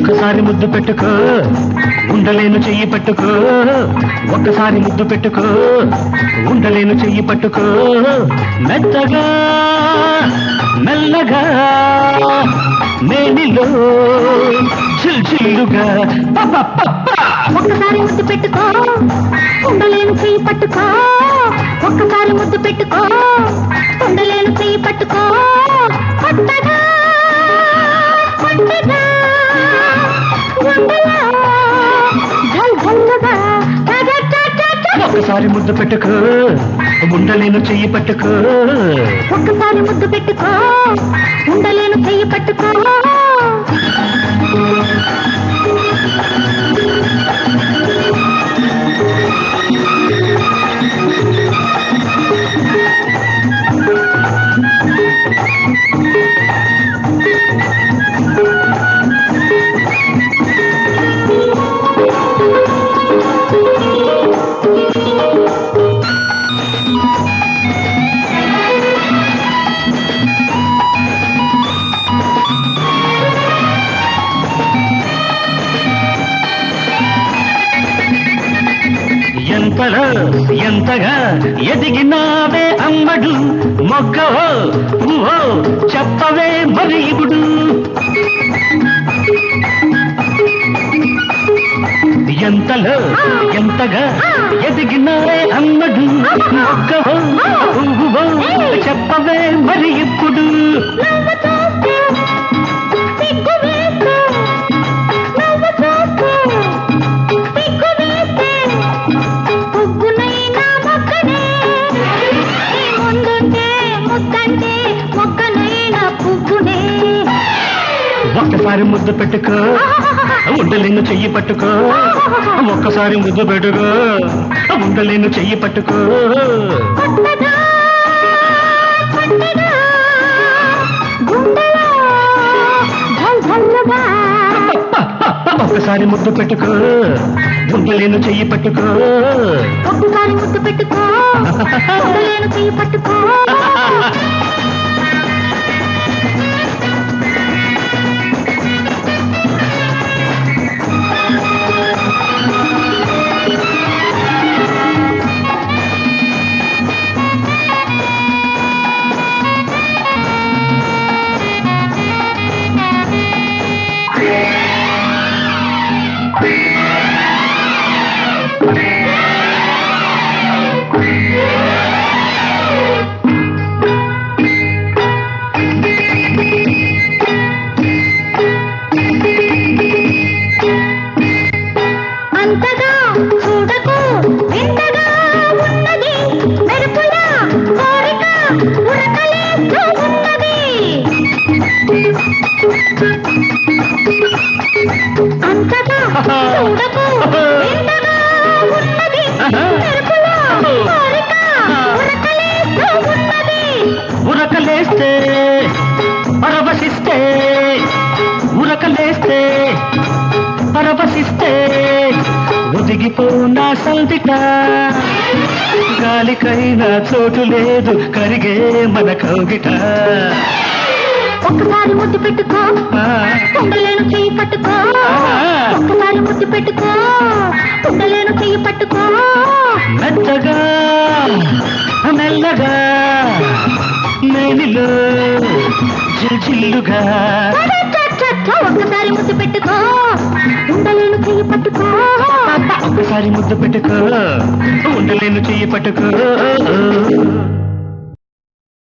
ఒక్కసారి ముద్దు పెట్టుకో ఉండలేను చెయ్యి పట్టుకో ఒక్కసారి ముద్దు పెట్టుకో ఉండలేను చెయ్యి పట్టుకో మెత్తగా మెల్లగా నేనిలో చిల్చిల్లుగా ఒక్కసారి ముద్దు పెట్టుకో ఉండలేను చెయ్యి పట్టుకో ఒక్కసారి ముద్దు పెట్టుకో ఉండలేను చెయ్యి పట్టుకో కొత్తగా కొత్తగా గుండెలో ఝల్ ఝల్లుగా ఒక్కసారి ముద్దు పెట్టుకో ఉండలేను చెయ్యి పట్టుకో ఒక్కసారి ముద్దు పెట్టుకో ఉండలేను చెయ్యి పట్టుకో ఎంతలో ఎంతగా ఎదిగినావే అమ్మడు మొగ్గవో పువ్వో చెప్పవే మరి ఇప్పుడు ఎంతలో ఎంతగా ఎదిగినావే అమ్మడు మొగ్గవో పువ్వో చెప్పవే మరి ఇప్పుడు ఒక్కసారి ముద్దు పెట్టుకో ఉండలేను చెయ్యి పట్టుకో ఒక్కసారి ముద్దు పెట్టుకో ఉండలేను చెయ్యి పట్టుకో ఒక్కసారి ముద్దు పెట్టుకో ఉండలేను చెయ్యి పట్టుకో ఒక్కసారి ముద్దు పెట్టుకో ఉండలేను చెయ్యి పట్టుకో అంతగా చూడకు ఎంతగా ఉన్నది మెరుపులా కోరిక ఉరకలేస్తూ ఉన్నది అంతగా చూడకు ఎంతగా ఉన్నది మెరుపులా కోరిక ఉరకలేస్తూ ఉన్నది ఉరకలేస్తే పరవశిస్తే ఉరకలేస్తే పరవశిస్తే ఒదిగిపోనా సందిట గాలికైనా చోటు లేదు కరిగే మన కౌగిట ఒక్కసారి ముద్దు పెట్టుకో ఉండలేను చెయ్యి పట్టుకో ఒక్కసారి ముద్దు పెట్టుకో ఉండలేను చెయ్యి పట్టుకో మెత్తగా మెల్లగా నేనిలో చిల్చిల్లుగా ఒక్కసారి ముద్దు పెట్టుకో ఉండలేను చెయ్యి పట్టుకో ఒక్కసారి ముద్దు పెట్టుకో ఉండలేను చెయ్యి పట్టుకో